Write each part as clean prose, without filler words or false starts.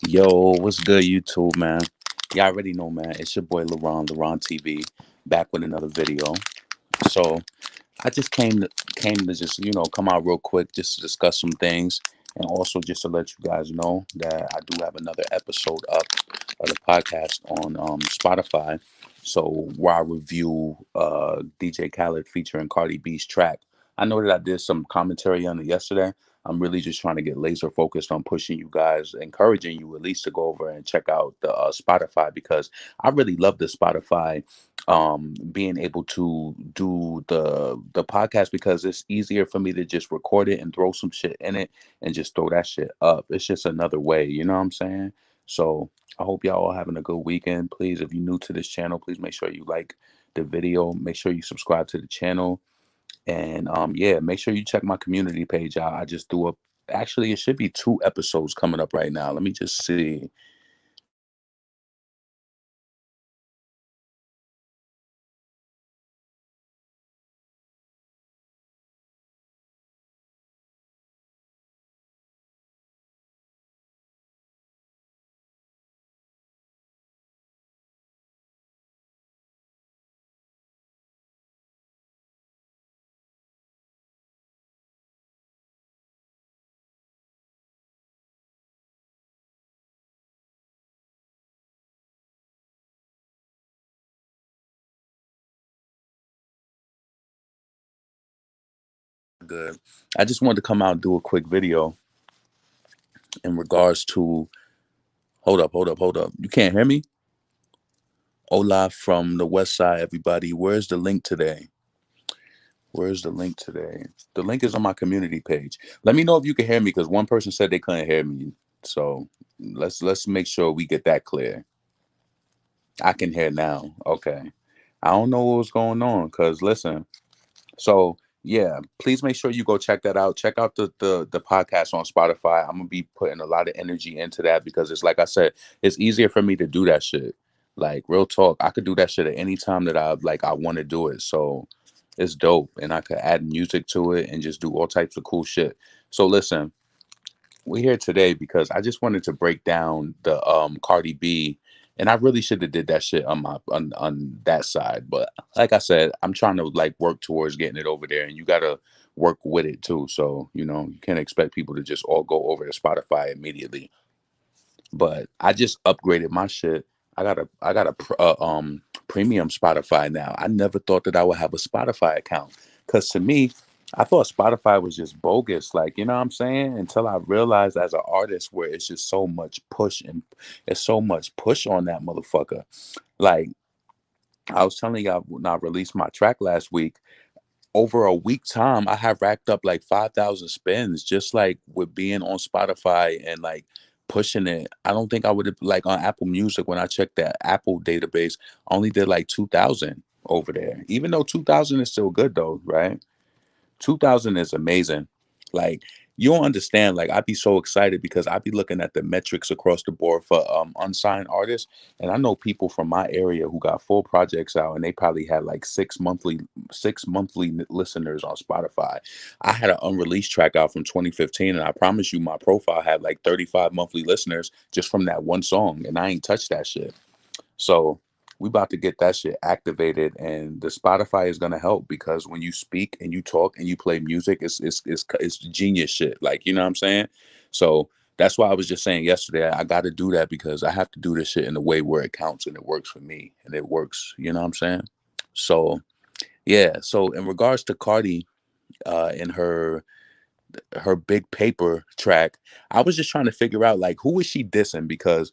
Yo, what's good, YouTube, man? Y'all already know, man. It's your boy LaRon TV, back with another video. So I just came to just come out real quick, just to discuss some things, and also just to let you guys know that I do have another episode up of the podcast on Spotify. So where I review DJ Khaled featuring Cardi B's track. I know that I did some commentary on it yesterday. I'm really just trying to get laser focused on pushing you guys, encouraging you at least to go over and check out the Spotify, because I really love the Spotify being able to do the podcast, because it's easier for me to just record it and throw some shit in it and just throw that shit up. It's just another way, you know what I'm saying? So I hope y'all all having a good weekend. Please, if you're new to this channel, please make sure you like the video, make sure you subscribe to the channel, and yeah, make sure you check my community page out. I just threw up, actually it should be 2 episodes coming up right now. Let me just see. Good. I just wanted to come out and do a quick video in regards to, hold up. You can't hear me? Hola from the west side, everybody. Where's the link today? Where's the link today? The link is on my community page. Let me know if you can hear me, because one person said they couldn't hear me. So let's make sure we get that clear. I can hear now. Okay. I don't know what was going on, because listen. So yeah, please make sure you go check that out. Check out the podcast on Spotify. I'm gonna be putting a lot of energy into that, because it's like I said, it's easier for me to do that shit. Like real talk, I could do that shit at any time that I want to do it. So it's dope, and I could add music to it and just do all types of cool shit. So listen, we're here today because I just wanted to break down the Cardi B, and I really should have did that shit on my on that side, but like I said, I'm trying to like work towards getting it over there, and you gotta work with it too. So you can't expect people to just all go over to Spotify immediately. But I just upgraded my shit. I got a premium Spotify now. I never thought that I would have a Spotify account, because to me, I thought Spotify was just bogus. Like, you know what I'm saying? Until I realized as an artist where it's just so much push, and it's so much push on that motherfucker. Like I was telling y'all, when I released my track last week, over a week time, I have racked up like 5,000 spins, just like with being on Spotify and like pushing it. I don't think I would have, like on Apple Music, when I checked that Apple database, I only did like 2,000 over there. Even though 2,000 is still good though, right? 2000 is amazing. Like, you don't understand. Like, I'd be so excited because I'd be looking at the metrics across the board for unsigned artists, and I know people from my area who got full projects out, and they probably had like six monthly listeners on Spotify. I had an unreleased track out from 2015, and I promise you, my profile had like 35 monthly listeners just from that one song, and I ain't touched that shit. So we about to get that shit activated, and the Spotify is gonna help, because when you speak and you talk and you play music, it's genius shit. Like, you know what I'm saying? So that's why I was just saying yesterday, I got to do that, because I have to do this shit in a way where it counts and it works for me and it works. You know what I'm saying? So yeah. So in regards to Cardi, in her big paper track, I was just trying to figure out like who is she dissing, because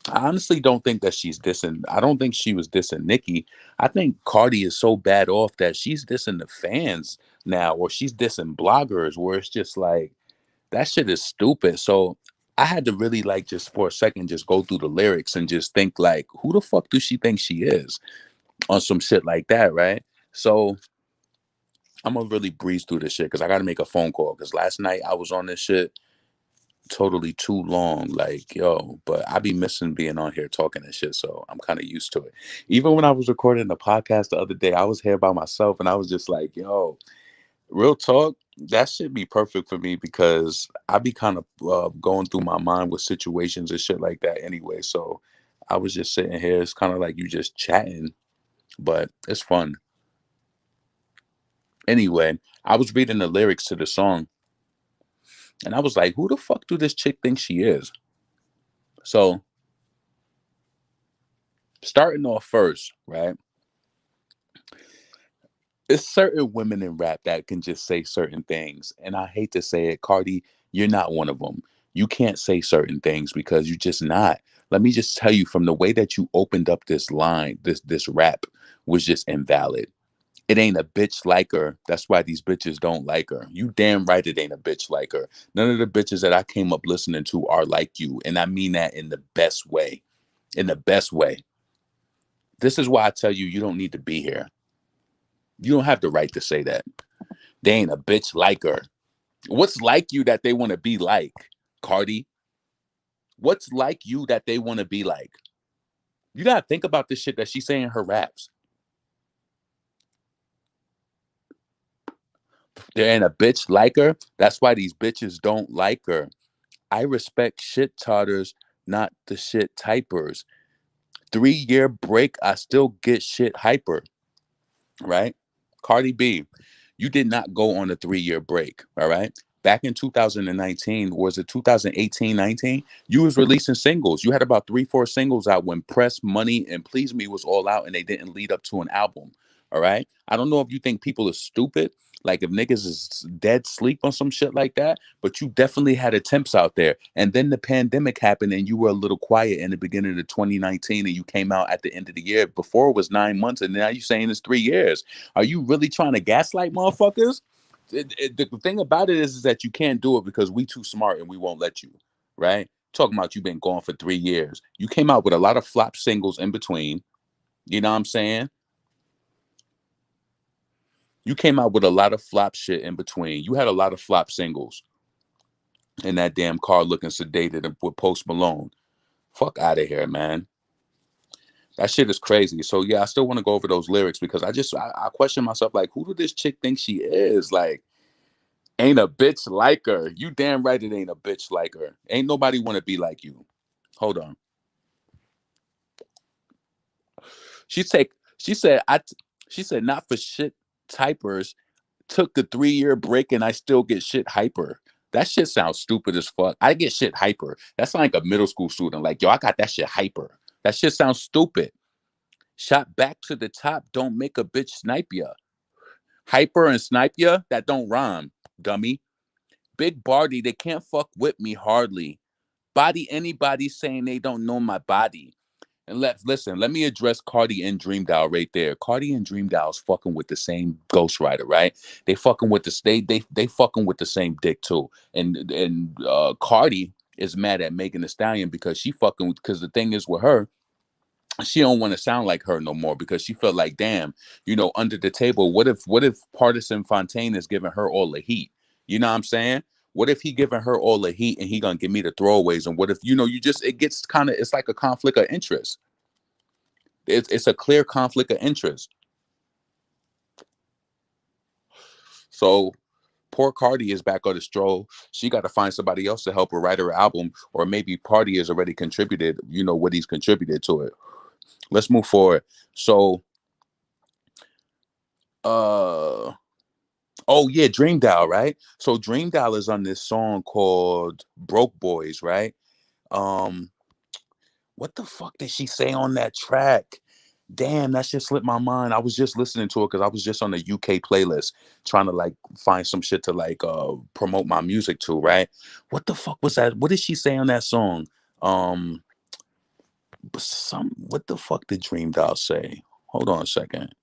I honestly don't think that she's dissing. I don't think she was dissing Nicki. I think Cardi is so bad off that she's dissing the fans now, or she's dissing bloggers, where it's just like that shit is stupid. So I had to really like just for a second just go through the lyrics and just think like, who the fuck does she think she is on some shit like that, right? So I'm gonna really breeze through this shit, because I got to make a phone call, because last night I was on this shit totally too long. Like, yo, but I be missing being on here talking and shit. So I'm kind of used to it. Even when I was recording the podcast the other day, I was here by myself, and I was just like, yo, real talk. That should be perfect for me because I be kind of going through my mind with situations and shit like that anyway. So I was just sitting here. It's kind of like you just chatting, but it's fun. Anyway, I was reading the lyrics to the song and I was like, who the fuck do this chick think she is? So starting off first, right? It's certain women in rap that can just say certain things. And I hate to say it, Cardi, you're not one of them. You can't say certain things because you're just not. Let me just tell you from the way that you opened up this line, this rap was just invalid. It ain't a bitch like her. That's why these bitches don't like her. You damn right it ain't a bitch like her. None of the bitches that I came up listening to are like you. And I mean that in the best way. In the best way. This is why I tell you, you don't need to be here. You don't have the right to say that. They ain't a bitch like her. What's like you that they want to be like, Cardi? What's like you that they want to be like? You gotta think about this shit that she's saying in her raps. There ain't a bitch like her. That's why these bitches don't like her. I respect shit totters, not the shit typers. 3 year break, I still get shit hyper, right? Cardi B, you did not go on a 3 year break, all right? Back in 2019, was it 2018, 19? You was releasing singles. You had about 3, 4 singles out when Press, Money, and Please Me was all out and they didn't lead up to an album. All right. I don't know if you think people are stupid, like if niggas is dead sleep on some shit like that, but you definitely had attempts out there. And then the pandemic happened and you were a little quiet in the beginning of 2019 and you came out at the end of the year. Before it was 9 months and now you're saying it's 3 years. Are you really trying to gaslight motherfuckers? The thing about it is that you can't do it because we too smart and we won't let you, right? Talking about you been gone for 3 years. You came out with a lot of flop singles in between. You know what I'm saying? You came out with a lot of flop shit in between. You had a lot of flop singles in that damn car looking sedated and with Post Malone. Fuck out of here, man. That shit is crazy. So yeah, I still want to go over those lyrics because I question myself like, who do this chick think she is? Like, ain't a bitch like her. You damn right it ain't a bitch like her. Ain't nobody want to be like you. Hold on. She take. She said. She said not for shit typers. Took a 3 year break and I still get shit hyper. That shit sounds stupid as fuck. I get shit hyper. That's like a middle school student. Like, yo, I got that shit hyper. That shit sounds stupid. Shot back to the top. Don't make a bitch snipe ya. Hyper and snipe ya. That don't rhyme, dummy. Big Barty. They can't fuck with me hardly. Body anybody saying they don't know my body. And listen, let me address Cardi and DreamDoll right there. Cardi and DreamDoll's fucking with the same ghostwriter, right? They fucking with the they fucking with the same dick too. And Cardi is mad at Megan Thee Stallion because she fucking because the thing is with her, she don't want to sound like her no more because she felt like, damn, under the table, what if Partisan Fontaine is giving her all the heat? You know what I'm saying? What if he giving her all the heat and he gonna give me the throwaways? And what if you just it gets kind of it's like a conflict of interest. It's a clear conflict of interest. So poor Cardi is back on the stroll. She got to find somebody else to help her write her album, or maybe Party has already contributed. What he's contributed to it. Let's move forward. So, uh, oh yeah, DreamDoll, right? So DreamDoll is on this song called "Broke Boys," right? Um, what the fuck did she say on that track? Damn, that shit slipped my mind. I was just listening to it because I was just on the UK playlist trying to like find some shit to like promote my music to, right? What the fuck was that? What did she say on that song? Um what the fuck did Dream Doll say? Hold on a second.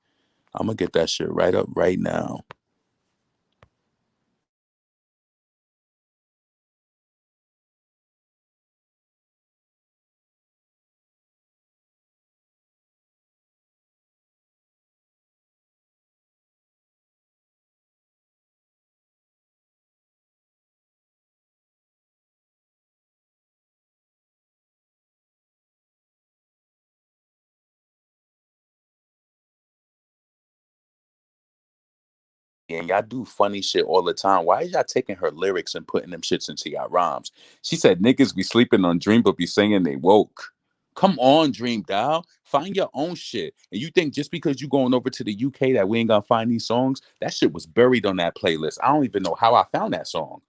I'm gonna get that shit right up right now. and y'all do funny shit all the time. Why is y'all taking her lyrics and putting them shits into y'all rhymes? She said niggas be sleeping on Dream but be saying they woke. Come on, Dream Doll. Find your own shit. And you think just because you going over to the UK that we ain't gonna find these songs? That shit was buried on that playlist. I don't even know how I found that song.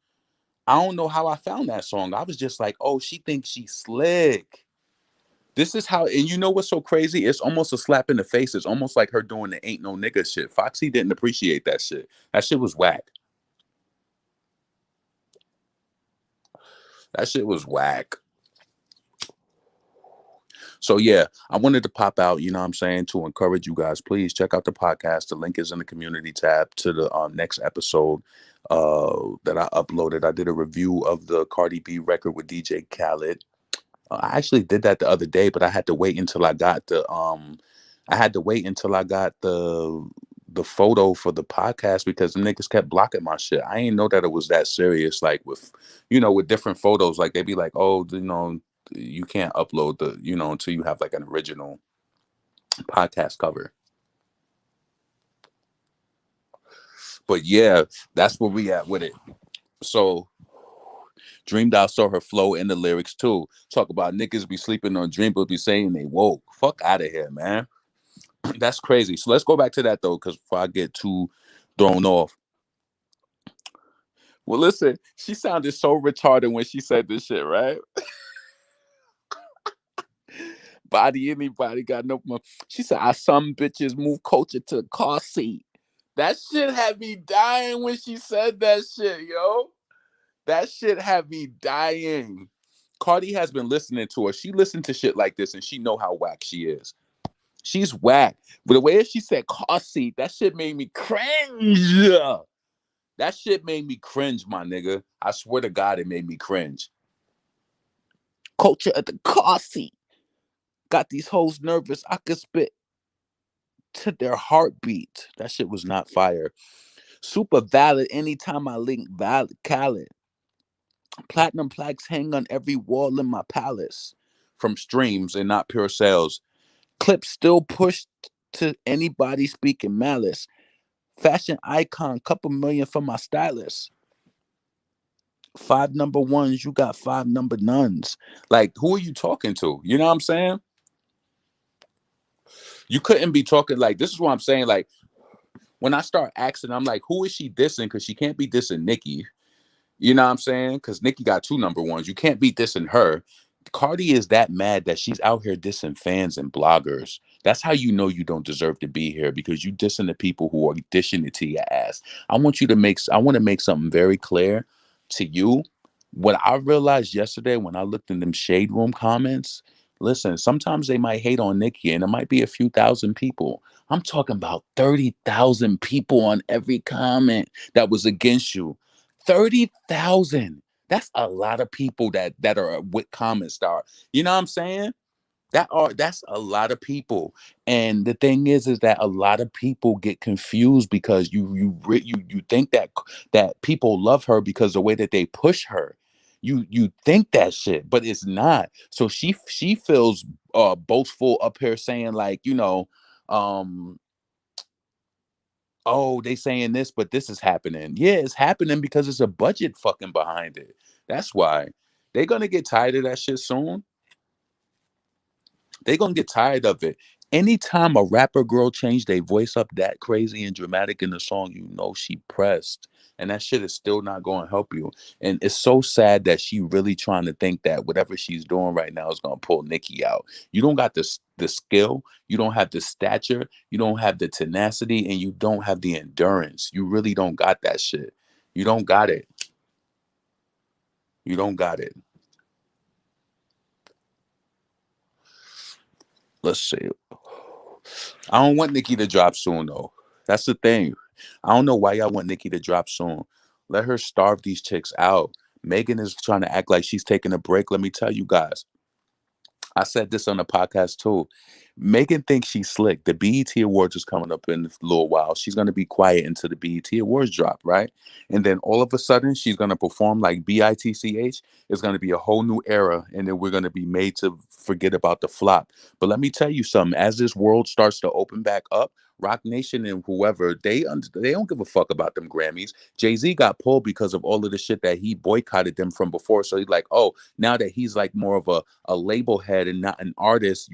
I don't know how I found that song. I was just like, oh, she thinks she's slick. This is how, and you know what's so crazy? It's almost a slap in the face. It's almost like her doing the ain't no nigga shit. Foxy didn't appreciate that shit. That shit was whack. That shit was whack. So yeah, I wanted to pop out, you know what I'm saying, to encourage you guys. Please check out the podcast. The link is in the community tab to the next episode that I uploaded. I did a review of the Cardi B record with DJ Khaled. I actually did that the other day, but I had to wait until I got the photo for the podcast because the niggas kept blocking my shit. I ain't know that it was that serious. Like with, with different photos, like they be like, oh, you can't upload until you have like an original podcast cover. But yeah, that's where we at with it. So DreamDoll saw her flow in the lyrics too. Talk about niggas be sleeping on Dream but be saying they woke. Fuck out of here, man. That's crazy. So let's go back to that though, because before I get too thrown off. Well, listen, she sounded so retarded when she said this shit, right? Body anybody got no more. She said, I some bitches move culture to the car seat. That shit had me dying when she said that shit, yo. That shit had me dying. Cardi has been listening to her. She listened to shit like this and she know how whack she is. She's whack. But the way she said car seat, that shit made me cringe. That shit made me cringe, my nigga. I swear to God, it made me cringe. Culture at the car seat. Got these hoes nervous. I could spit to their heartbeat. That shit was not fire. Super valid anytime I link valid Khaled. Platinum plaques hang on every wall in my palace. From streams and not pure sales. Clips still pushed to anybody speaking malice. Fashion icon, couple million for my stylist. 5 number ones, you got 5 number nuns. Like, who are you talking to? You know what I'm saying? You couldn't be talking like this is what I'm saying. Like, when I start asking, I'm like, who is she dissing? Because she can't be dissing Nicki. You know what I'm saying? Because Nicki got 2 number ones. You can't be dissing her. Cardi is that mad that she's out here dissing fans and bloggers. That's how you know you don't deserve to be here because you dissing the people who are dishing it to your ass. I want to make something very clear to you. What I realized yesterday when I looked in them shade room comments, listen, sometimes they might hate on Nicki and it might be a few thousand people. I'm talking about 30,000 people on every comment that was against you. 30,000. That's a lot of people that are with comment star. You know what I'm saying? That's a lot of people. And the thing is that a lot of people get confused because you think that people love her because the way that they push her. You think that shit, but it's not. So she feels boastful up here saying like, um oh, they saying this, but this is happening. Yeah, it's happening because it's a budget fucking behind it. That's why. They're gonna get tired of that shit soon. They're gonna get tired of it. Anytime a rapper girl change their voice up that crazy and dramatic in the song, you know she pressed. And that shit is still not going to help you. And it's so sad that she really trying to think that whatever she's doing right now is going to pull Nicki out. You don't got the skill, you don't have the stature, you don't have the tenacity, and you don't have the endurance. You really don't got that shit. You don't got it. You don't got it. Let's see. I don't want Nicki to drop soon though. That's the thing. I don't know why y'all want Nicki to drop soon. Let her starve these chicks out. Megan is trying to act like she's taking a break. Let me tell you guys. I said this on the podcast too. Megan thinks she's slick. The BET Awards is coming up in a little while. She's going to be quiet until the BET Awards drop, right? And then all of a sudden, she's going to perform like BITCH. It's going to be a whole new era, and then we're going to be made to forget about the flop. But let me tell you something. As this world starts to open back up, Rock Nation and whoever, they don't give a fuck about them Grammys. Jay-Z got pulled because of all of the shit that he boycotted them from before. So he's like, oh, now that he's like more of a label head and not an artist,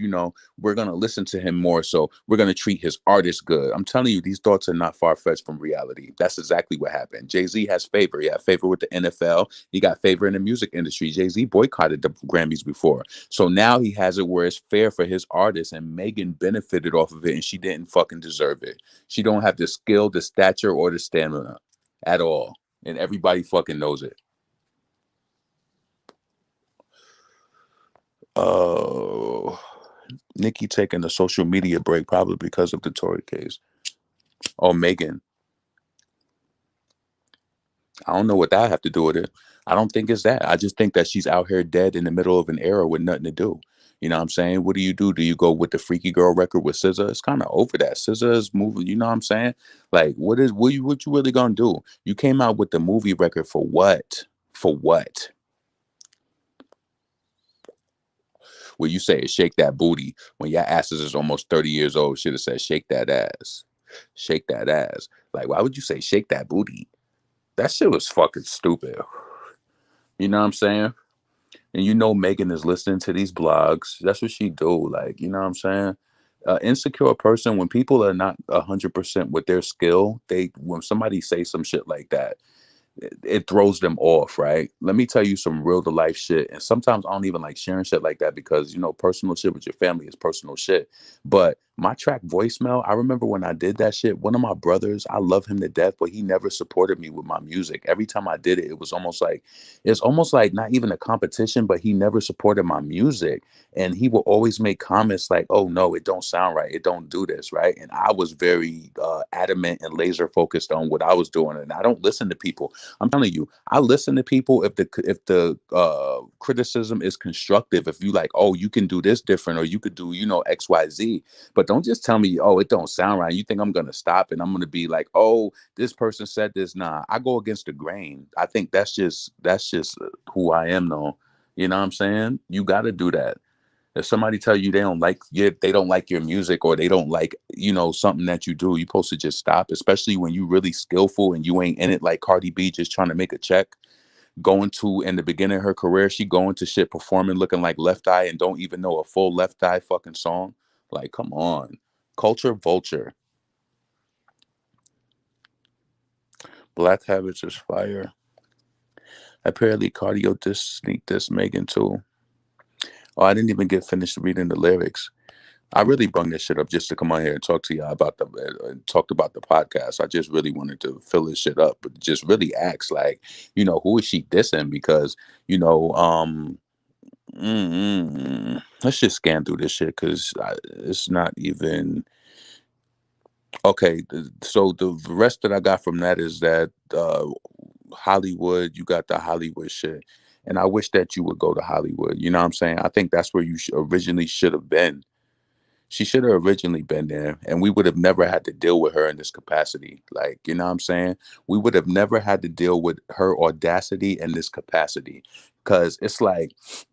we're gonna listen to him more. So we're gonna treat his artist good. I'm telling you, these thoughts are not far-fetched from reality. That's exactly what happened. Jay-Z has favor. He had favor with the NFL. He got favor in the music industry. Jay-Z boycotted the Grammys before. So now he has it where it's fair for his artists, and Megan benefited off of it, and she didn't fucking deserve it. She don't have the skill, the stature, or the stamina at all. And everybody fucking knows it. Oh, Nicki taking a social media break probably because of the Tory case. Oh, Megan. I don't know what that have to do with it. I don't think it's that. I just think that she's out here dead in the middle of an era with nothing to do. You know what I'm saying? What do you do? Do you go with the Freaky Girl record with SZA? It's kind of over that. SZA is moving. You know what I'm saying? Like, what you really gonna do? You came out with the movie record for what? For what? Where you say shake that booty when your asses is almost 30 years old? Should have said shake that ass, shake that ass. Like, why would you say shake that booty? That shit was fucking stupid. You know what I'm saying? And Megan is listening to these blogs. That's what she do. Like, you know what I'm saying? Insecure person, when people are not 100% with their skill, when somebody say some shit like that, it throws them off, right? Let me tell you some real to life shit. And sometimes I don't even like sharing shit like that because, personal shit with your family is personal shit. But my track Voicemail, I remember when I did that shit, one of my brothers, I love him to death, but he never supported me with my music. Every time I did it, it's almost like not even a competition, but he never supported my music. And he will always make comments like, oh no, it don't sound right. It don't do this, right? And I was very adamant and laser focused on what I was doing. And I don't listen to people. I'm telling you, I listen to people if the criticism is constructive. If you like, oh, you can do this different, or you could do, XYZ. But don't just tell me, oh, it don't sound right. You think I'm gonna stop and I'm gonna be like, oh, this person said this. Nah, I go against the grain. I think that's just who I am, though. You know what I'm saying? You got to do that. If somebody tell you they don't like your music, or they don't like, something that you do, you supposed to just stop, especially when you really skillful and you ain't in it like Cardi B just trying to make a check. Going to in the beginning of her career, she going to shit performing looking like Left Eye and don't even know a full Left Eye fucking song. Like, come on. Culture vulture. Black Habits is fire. Apparently cardio just sneak this Megan too. Oh, I didn't even get finished reading the lyrics. I really brung this shit up just to come on here and talk to y'all about talked about the podcast. I just really wanted to fill this shit up, but just really ask, like, who is she dissing? Because, you know, let's just scan through this shit because it's not even okay. So the rest that I got from that is that Hollywood, you got the Hollywood shit. And I wish that you would go to Hollywood. You know what I'm saying? I think that's where you originally should have been. She should have originally been there, and we would have never had to deal with her in this capacity. Like, you know what I'm saying? We would have never had to deal with her audacity in this capacity. Because it's like,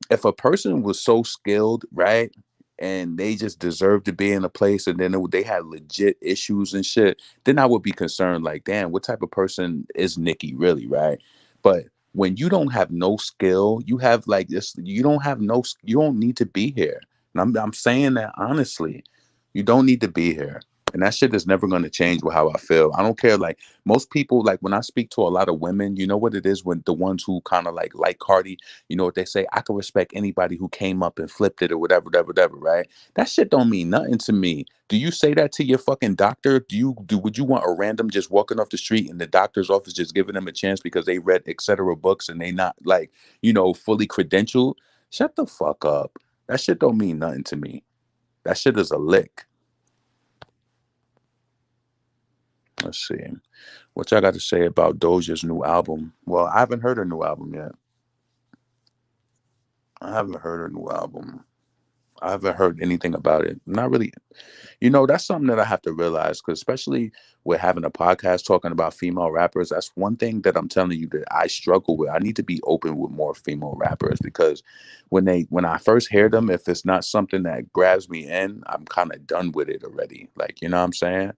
if a person was so skilled, right? And they just deserve to be in a place, and then they had legit issues and shit, then I would be concerned, like, damn, what type of person is Nicki really, right? But when you don't have no skill, you have like this, you don't have no, you don't need to be here. And I'm saying that honestly. You don't need to be here. And that shit is never going to change with how I feel. I don't care. Like, most people, like, when I speak to a lot of women, you know what it is, when the ones who kind of like Cardi, you know what they say? I can respect anybody who came up and flipped it or whatever, whatever, whatever, right? That shit don't mean nothing to me. Do you say that to your fucking doctor? Would you want a random just walking off the street in the doctor's office just giving them a chance because they read etc. books and they not like, fully credentialed? Shut the fuck up. That shit don't mean nothing to me. That shit is a lick. Let's see. What y'all got to say about Doja's new album? Well, I haven't heard her new album yet. I haven't heard her new album. I haven't heard anything about it. Not really. That's something that I have to realize, because especially with having a podcast talking about female rappers, that's one thing that I'm telling you that I struggle with. I need to be open with more female rappers, because when I first hear them, if it's not something that grabs me in, I'm kind of done with it already. Like, you know what I'm saying?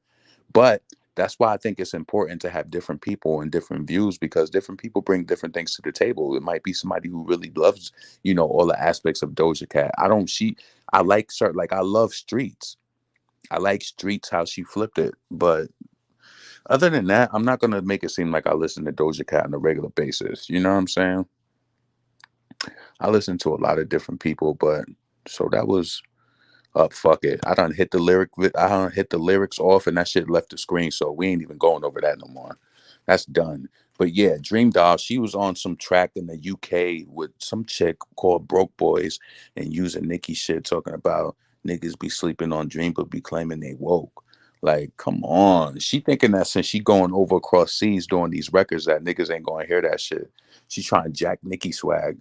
But that's why I think it's important to have different people and different views, because different people bring different things to the table. It might be somebody who really loves, all the aspects of Doja Cat. I like certain, like I love Streets. I like Streets how she flipped it. But other than that, I'm not gonna make it seem like I listen to Doja Cat on a regular basis. You know what I'm saying? I listen to a lot of different people, but so that was up. Fuck it. I done hit the lyrics off, and that shit left the screen. So we ain't even going over that no more. That's done. But yeah, Dream Doll, she was on some track in the UK with some chick called Broke Boys, and using Nicki shit, talking about niggas be sleeping on Dream but be claiming they woke. Like, come on. She thinking that since she going over across seas doing these records that niggas ain't gonna hear that shit. She trying to jack Nicki swag.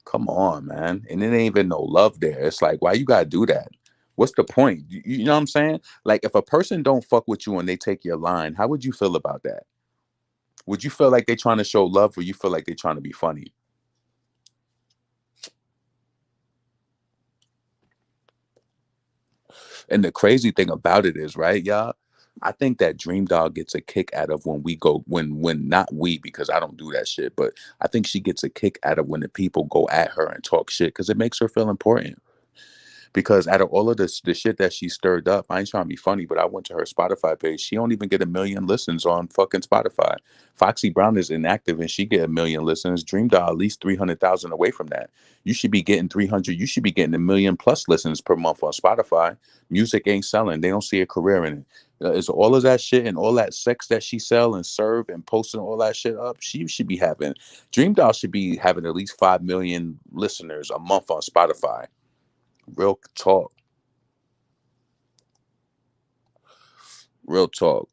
Come on, man. And it ain't even no love there. It's like, why you gotta do that? What's the point? You know what I'm saying? Like, if a person don't fuck with you and they take your line, how would you feel about that? Would you feel like they trying to show love, or you feel like they trying to be funny? And the crazy thing about it is, right, y'all, I think that Dream Dog gets a kick out of when we go when not we, because I don't do that shit, but I think she gets a kick out of when the people go at her and talk shit, because it makes her feel important. Because out of all of this the shit that she stirred up, I ain't trying to be funny, but I went to her Spotify page. She don't even get a million listens on fucking Spotify. Foxy Brown is inactive and she get a million listens. Dream Doll at least 300,000 away from that. You should be getting 300. You should be getting a million plus listens per month on Spotify. Music ain't selling. They don't see a career in it. Is all of that shit and all that sex that she sell and serve and posting all that shit up? She should be having. Dream Doll should be having at least 5 million listeners a month on Spotify. Real talk. Real talk.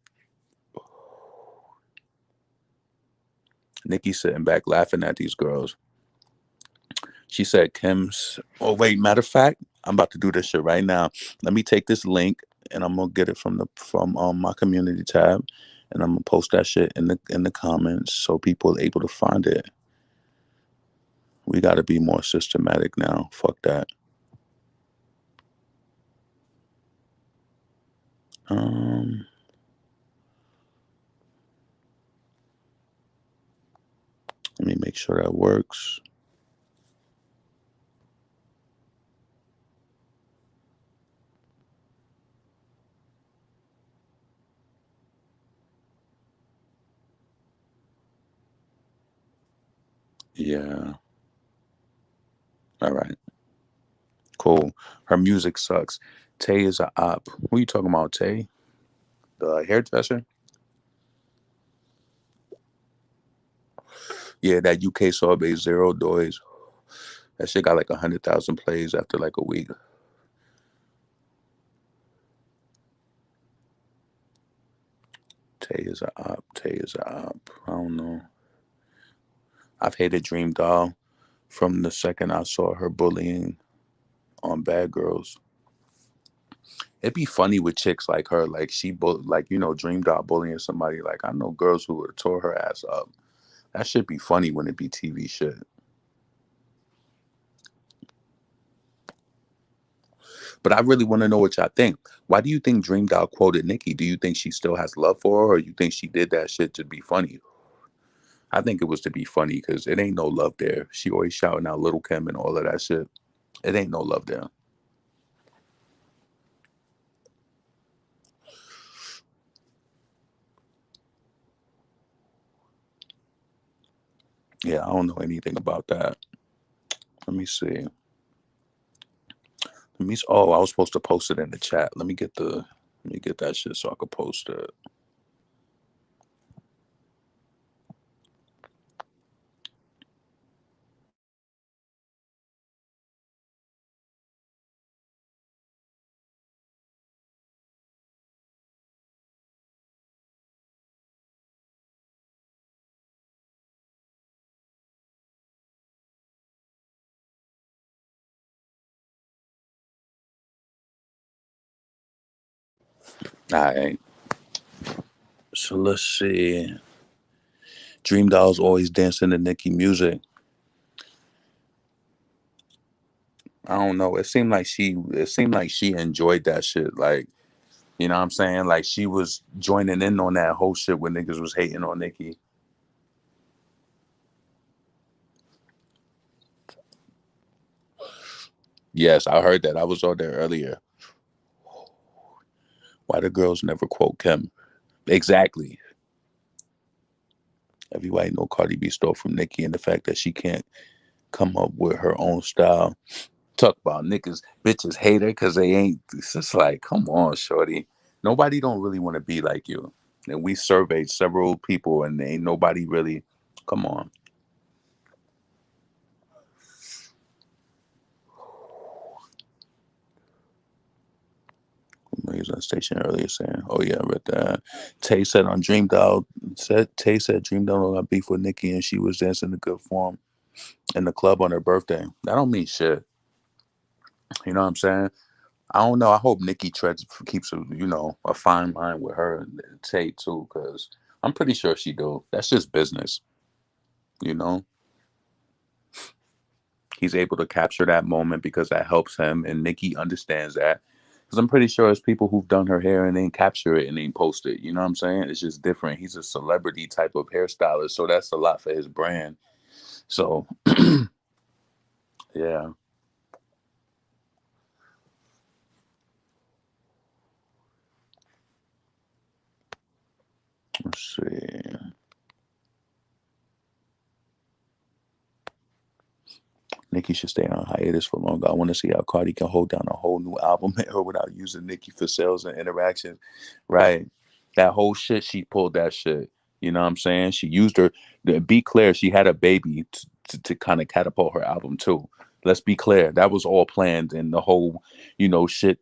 Nikki sitting back laughing at these girls. She said, Kim's. Oh, wait, matter of fact, I'm about to do this shit right now. Let me take this link and I'm gonna get it from my community tab, and I'm gonna post that shit in the comments so people are able to find it. We gotta be more systematic now. Fuck that. Um, Let me make sure that works. Yeah. All right. Cool. Her music sucks. Tay is a op. Who you talking about, Tay? The hairdresser? Yeah, that UK Sorbet Zero Doys. That shit got like 100,000 plays after like a week. Tay is a op. Tay is a op. I don't know. I've hated Dream Doll from the second I saw her bullying on Bad Girls. It'd be funny with chicks like her, like like Dream Doll bullying somebody. Like, I know girls who would have tore her ass up. That should be funny when it be TV shit. But I really want to know what y'all think. Why do you think Dream Doll quoted Nicki? Do you think she still has love for her, or you think she did that shit to be funny? I think it was to be funny because it ain't no love there. She always shouting out Little Kim and all of that shit. It ain't no love there. Yeah, I don't know anything about that. Let me see. Oh, I was supposed to post it in the chat. Let me get that shit so I could post it. All right. So let's see. Dream Doll's always dancing to Nicki music. I don't know. It seemed like she enjoyed that shit. Like, You know what I'm saying? Like she was joining in on that whole shit when niggas was hating on Nicki. Yes, I heard that. I was on there earlier. Why the girls never quote Kim? Exactly. Everybody know Cardi B stole from Nicki, and the fact that she can't come up with her own style. Talk about niggas, bitches hate her because they ain't. It's just like, come on, shorty. Nobody don't really want to be like you. And we surveyed several people, and ain't nobody really. Come on. He was on station earlier saying, "Oh yeah, I read that." Tay said on DreamDoll, Tay said DreamDoll got beef with Nicki, and she was dancing in good form in the club on her birthday. That don't mean shit. You know what I'm saying? I don't know. I hope Nicki keeps a fine line with her and Tay too, because I'm pretty sure she do. That's just business. You know, he's able to capture that moment because that helps him, and Nicki understands that. Because I'm pretty sure it's people who've done her hair and then capture it and then post it. You know what I'm saying? It's just different. He's a celebrity type of hairstylist, so that's a lot for his brand. So yeah, let's see. Nicki should stay on hiatus for longer. I want to see how Cardi can hold down a whole new album with her without using Nicki for sales and interactions. Right. That whole shit, she pulled that shit. You know what I'm saying? She used her. To be clear, she had a baby to kind of catapult her album too. Let's be clear. That was all planned and the whole, shit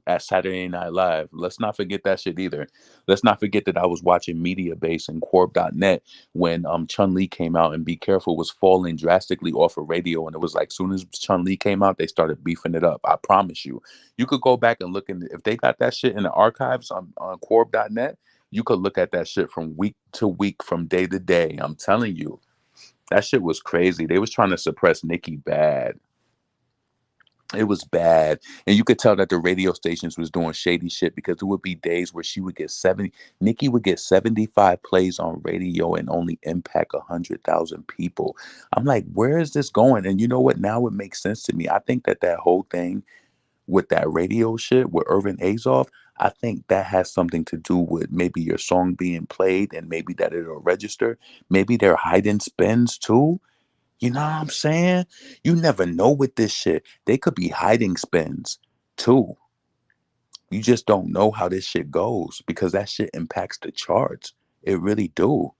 at Saturday Night Live. Let's not forget that shit either. Let's not forget that I was watching Media Base and Corp.net when Chun Li came out, and Be Careful was falling drastically off of radio, and it was like soon as Chun Li came out, they started beefing it up. I promise you, you could go back and look in if they got that shit in the archives on Corp.net. You could look at that shit from week to week, from day to day. I'm telling you, that shit was crazy. They was trying to suppress Nicki bad. It was bad. And you could tell that the radio stations was doing shady shit because there would be days where she would get 70, Nicki would get 75 plays on radio and only impact 100,000 people. I'm like, where is this going? And you know what? Now it makes sense to me. I think that whole thing with that radio shit with Irvin Azoff, I think that has something to do with maybe your song being played and maybe that it'll register. Maybe they're hiding spins too. You know what I'm saying? You never know with this shit. They could be hiding spins too. You just don't know how this shit goes because that shit impacts the charts. It really do.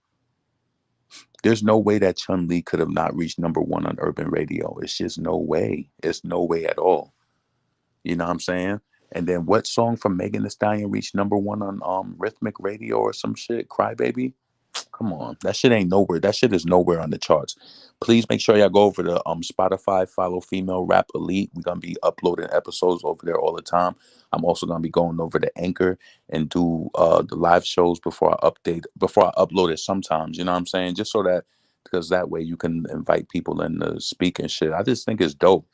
There's no way that Chun Li could have not reached number one on urban radio. It's just no way. It's no way at all. You know what I'm saying? And then what song from Megan Thee Stallion reached number one on rhythmic radio or some shit? Crybaby? Come on, that shit ain't nowhere. That shit is nowhere on the charts. Please make sure y'all go over to Spotify, follow Female Rap Elite. We're gonna be uploading episodes over there all the time. I'm also gonna be going over to Anchor and do the live shows before I upload it sometimes. You know what I'm saying? Just so that because that way you can invite people in to speak and shit. I just think it's dope.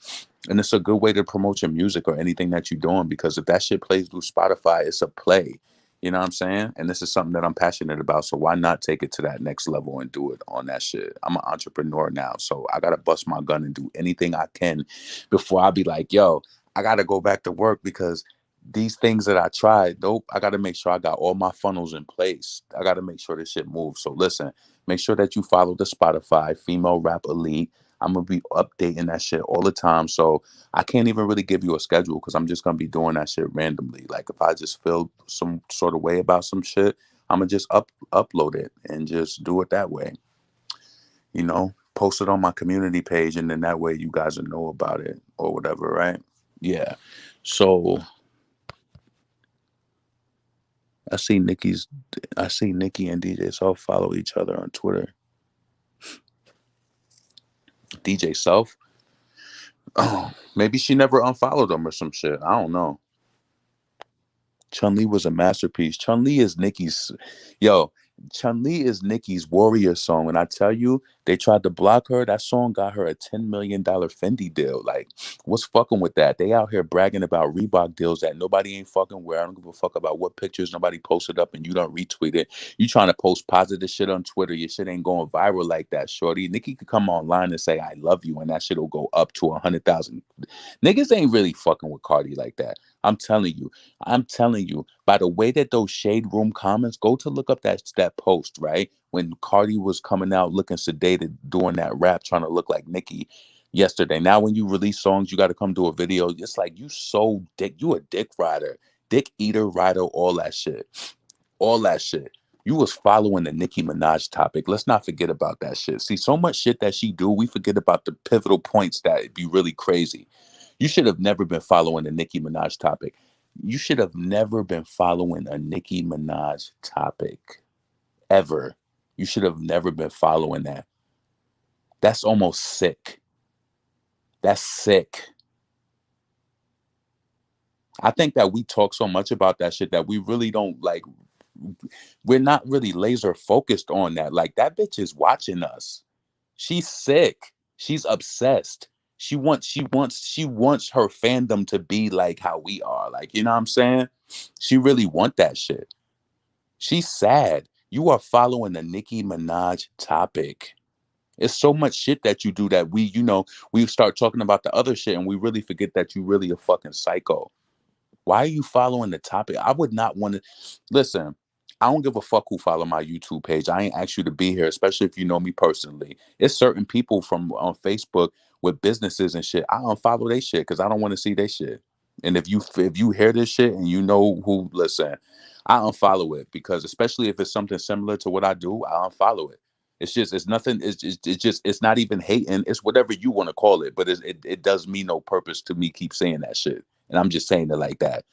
And it's a good way to promote your music or anything that you're doing because if that shit plays through Spotify, it's a play. You know what I'm saying? And this is something that I'm passionate about. So why not take it to that next level and do it on that shit? I'm an entrepreneur now. So I gotta bust my gun and do anything I can before I be like, yo, I gotta go back to work because these things that I tried, dope, I gotta make sure I got all my funnels in place. I gotta make sure this shit moves. So listen, make sure that you follow the Spotify Female Rap Elite. I'm gonna be updating that shit all the time. So I can't even really give you a schedule because I'm just gonna be doing that shit randomly. Like if I just feel some sort of way about some shit, I'm gonna just upload it and just do it that way. Post it on my community page, and then that way you guys will know about it or whatever, right? Yeah. So I see Nikki's, I see Nikki and DJ Self follow each other on Twitter. DJ Self, oh, maybe she never unfollowed him or some shit. I don't know. Chun Li was a masterpiece. Chun Li is Nicki's. Yo, Chun-Li is Nicki's Warrior song. And I tell you, they tried to block her. That song got her a $10 million Fendi deal. Like, what's fucking with that? They out here bragging about Reebok deals that nobody ain't fucking wear. I don't give a fuck about what pictures nobody posted up and you don't retweet it. You trying to post positive shit on Twitter. Your shit ain't going viral like that, shorty. Nicki could come online and say, I love you, and that shit will go up to 100,000. Niggas ain't really fucking with Cardi like that. I'm telling you. I'm telling you, by the way that those shade room comments, go to look up that post, right? When Cardi was coming out looking sedated, doing that rap, trying to look like Nicki yesterday. Now, when you release songs, you got to come do a video. It's like you so dick, you a dick rider, dick eater, rider, all that shit. All that shit. You was following the Nicki Minaj topic. Let's not forget about that shit. See, so much shit that she do, we forget about the pivotal points that be really crazy. You should have never been following the Nicki Minaj topic. You should have never been following a Nicki Minaj topic. Ever. You should have never been following that. That's almost sick. That's sick. I think that we talk so much about that shit that we really don't like, we're not really laser focused on that. Like, that bitch is watching us. She's sick. She's obsessed. She wants her fandom to be like how we are. Like, you know what I'm saying? She really want that shit. She's sad. You are following the Nicki Minaj topic. It's so much shit that you do that we start talking about the other shit and we really forget that you really a fucking psycho. Why are you following the topic? I would not want to listen. I don't give a fuck who follow my YouTube page. I ain't asked you to be here, especially if you know me personally. It's certain people from on Facebook with businesses and shit. I unfollow they shit because I don't want to see their shit. And if you hear this shit and you know who, listen, I unfollow it because especially if it's something similar to what I do, I unfollow it. It's nothing. It's not even hating. It's whatever you want to call it, but it does me no purpose to me keep saying that shit. And I'm just saying it like that.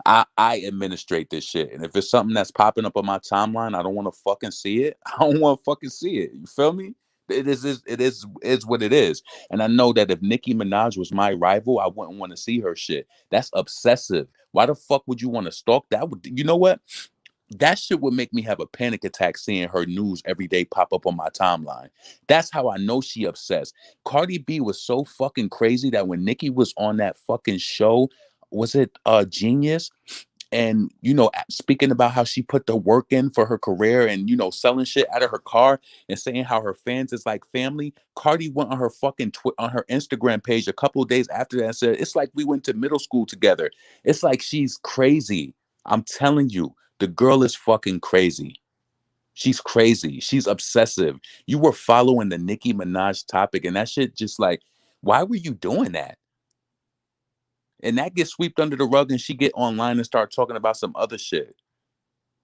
I administrate this shit. And if it's something that's popping up on my timeline, I don't want to fucking see it. I don't want to fucking see it. You feel me? It is what it is. And I know that if Nicki Minaj was my rival, I wouldn't want to see her shit. That's obsessive. Why the fuck would you want to stalk that? You know what? That shit would make me have a panic attack seeing her news every day pop up on my timeline. That's how I know she obsessed. Cardi B was so fucking crazy that when Nicki was on that fucking show, was it Genius? And speaking about how she put the work in for her career and selling shit out of her car and saying how her fans is like family. Cardi went on her fucking on her Instagram page a couple of days after that and said it's like we went to middle school together. It's like she's crazy. I'm telling you, the girl is fucking crazy. She's crazy. She's obsessive. You were following the Nicki Minaj topic and that shit just like, why were you doing that? And that gets swept under the rug and she get online and start talking about some other shit.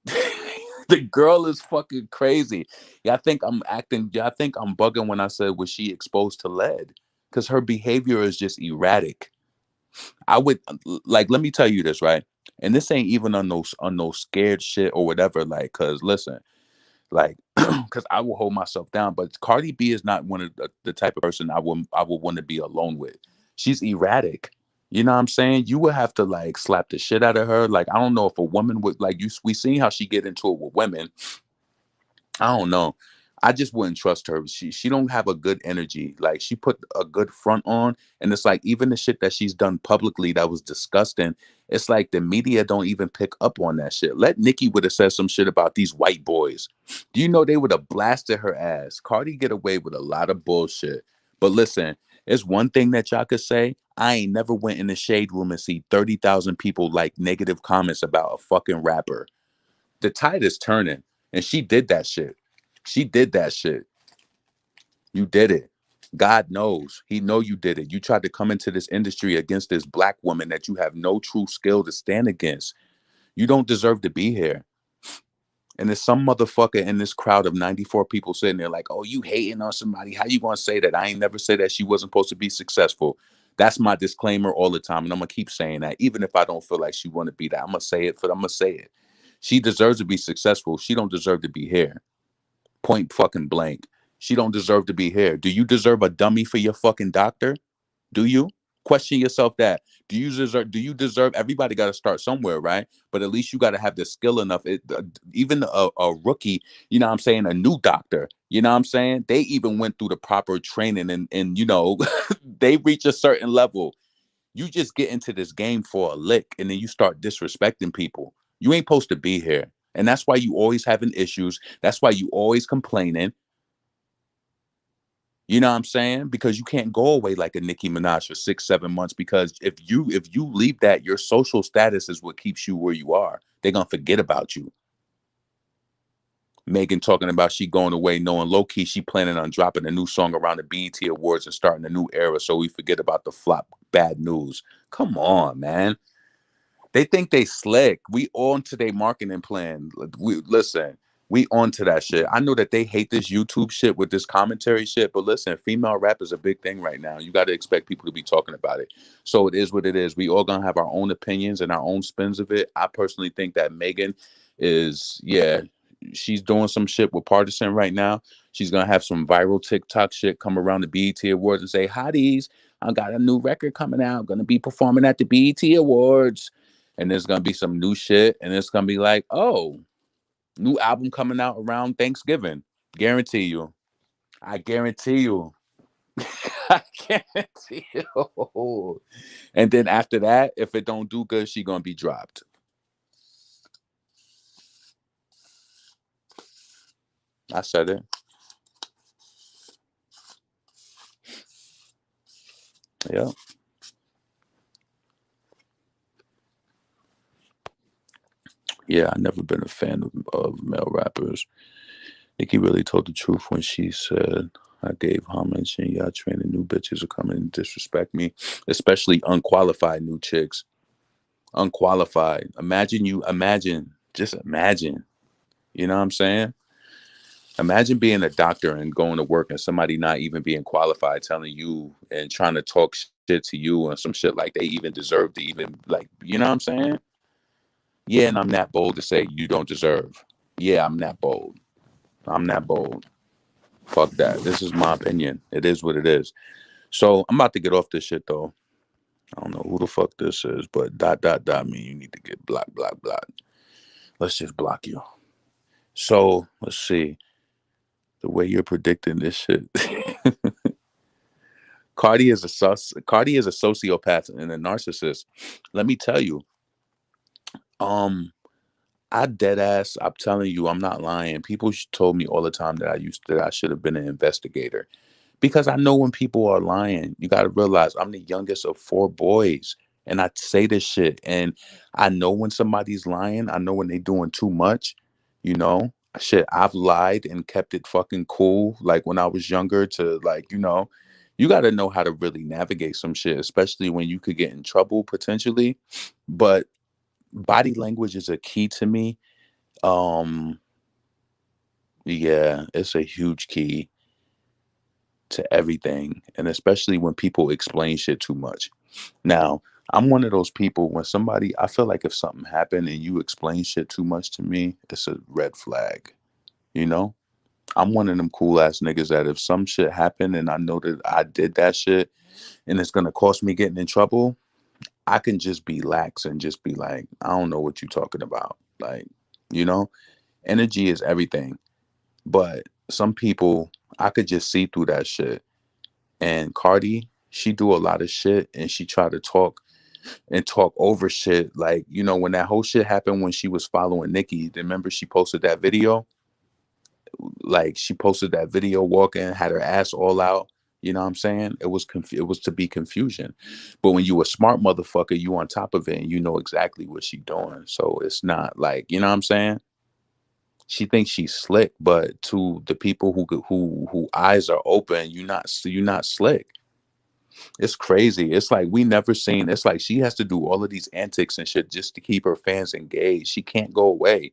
The girl is fucking crazy. Yeah, I think I'm bugging when I said was she exposed to lead? Because her behavior is just erratic. I would like let me tell you this, right? And this ain't even on those scared shit or whatever, like, cause listen, like because I will hold myself down. But Cardi B is not one of the type of person I would want to be alone with. She's erratic. You know what I'm saying? You would have to like slap the shit out of her. Like I don't know if a woman would like you. We seen how she get into it with women. I don't know. I just wouldn't trust her. She don't have a good energy. Like she put a good front on, and it's like even the shit that she's done publicly that was disgusting. It's like the media don't even pick up on that shit. Let Nicki would have said some shit about these white boys. Do you know they would have blasted her ass? Cardi get away with a lot of bullshit. But listen, it's one thing that y'all could say. I ain't never went in the shade room and see 30,000 people like negative comments about a fucking rapper. The tide is turning, and she did that shit. She did that shit. You did it. God knows. He know you did it. You tried to come into this industry against this black woman that you have no true skill to stand against. You don't deserve to be here. And there's some motherfucker in this crowd of 94 people sitting there like, oh, you hating on somebody. How you gonna say that? I ain't never said that she wasn't supposed to be successful. That's my disclaimer all the time. And I'm gonna keep saying that. Even if I don't feel like she wanna be that. I'm gonna say it. She deserves to be successful. She don't deserve to be here. Point fucking blank. She don't deserve to be here. Do you deserve a dummy for your fucking doctor? Do you? Question yourself that. Do you deserve everybody got to start somewhere, right? But at least you got to have the skill enough. Even a rookie, you know what I'm saying, a new doctor, you know what I'm saying, they even went through the proper training, and they reach a certain level. You just get into this game for a lick and then you start disrespecting people. You ain't supposed to be here. And that's why you always having issues. That's why you always complaining. You know what I'm saying? Because you can't go away like a Nicki Minaj for 6, 7 months. Because if you leave that, your social status is what keeps you where you are. They're gonna forget about you. Megan talking about she going away, knowing low key she planning on dropping a new song around the BET Awards and starting a new era, so we forget about the flop bad news. Come on, man. They think they slick. We on to their marketing plan. Listen, we on to that shit. I know that they hate this YouTube shit with this commentary shit, but listen, female rap is a big thing right now. You got to expect people to be talking about it. So it is what it is. We all gonna have our own opinions and our own spins of it. I personally think that Megan is, yeah, she's doing some shit with Partisan right now. She's gonna have some viral TikTok shit come around the BET Awards and say, "Hotties, I got a new record coming out. Gonna be performing at the BET Awards." And there's gonna be some new shit, and it's gonna be like, oh, new album coming out around Thanksgiving. Guarantee you. I guarantee you. I guarantee you. And then after that, if it don't do good, she gonna be dropped. I said it. Yeah. Yeah, I never been a fan of male rappers. Nicki really told the truth when she said, I gave homage and y'all training new bitches to come and disrespect me, especially unqualified new chicks. Unqualified. Just imagine. You know what I'm saying? Imagine being a doctor and going to work and somebody not even being qualified telling you and trying to talk shit to you and some shit like they even deserve to even, like, you know what I'm saying? Yeah, and I'm that bold to say you don't deserve. Yeah, I'm that bold. I'm that bold. Fuck that. This is my opinion. It is what it is. So I'm about to get off this shit though. I don't know who the fuck this is, but dot dot dot mean you need to get blocked, block, block. Let's just block you. So let's see. The way you're predicting this shit. Cardi is a sociopath and a narcissist. Let me tell you. Um, I dead ass. I'm telling you, I'm not lying. People told me all the time that I should have been an investigator because I know when people are lying. You got to realize I'm the youngest of 4 boys, and I say this shit, and I know when somebody's lying. I know when they doing too much. You know, shit. I've lied and kept it fucking cool. Like when I was younger, to like you got to know how to really navigate some shit, especially when you could get in trouble potentially. But body language is a key to me. um yeah, it's a huge key to everything, and especially when people explain shit too much. Now, I'm one of those people when somebody, I feel like if something happened and you explain shit too much to me, it's a red flag, you know? I'm one of them cool ass niggas that if some shit happened and I know that I did that shit and it's gonna cost me getting in trouble, I can just be lax and just be like, I don't know what you're talking about. Like, you know, energy is everything. But some people, I could just see through that shit. And Cardi, she do a lot of shit and she try to talk and talk over shit. Like, when that whole shit happened when she was following Nicki, remember she posted that video? Like she posted that video walking, had her ass all out. You know what I'm saying? It was to be confusion. But when you a smart motherfucker, you on top of it and you know exactly what she doing. So it's not like, you know what I'm saying? She thinks she's slick, but to the people who eyes are open, you're not slick. It's crazy. It's like we never seen. It's like she has to do all of these antics and shit just to keep her fans engaged. She can't go away.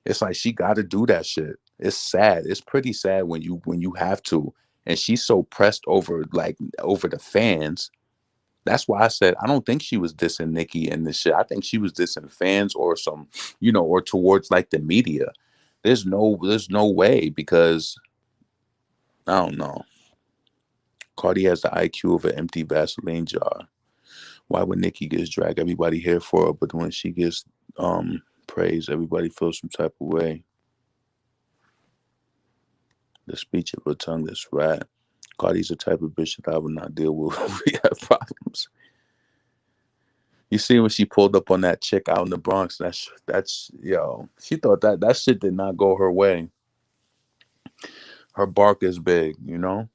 It's like she got to do that shit. It's sad. It's pretty sad when you have to. And she's so pressed over the fans. That's why I said I don't think she was dissing Nicki and this shit. I think she was dissing fans or or towards like the media. There's no way because I don't know. Cardi has the IQ of an empty Vaseline jar. Why would Nicki gets dragged? Everybody here for her, but when she gets praised, everybody feels some type of way. The speech of her tongueless rat. Cardi's the type of bitch that I would not deal with if we have problems. You see when she pulled up on that chick out in the Bronx, that's yo. She thought that shit did not go her way. Her bark is big, you know.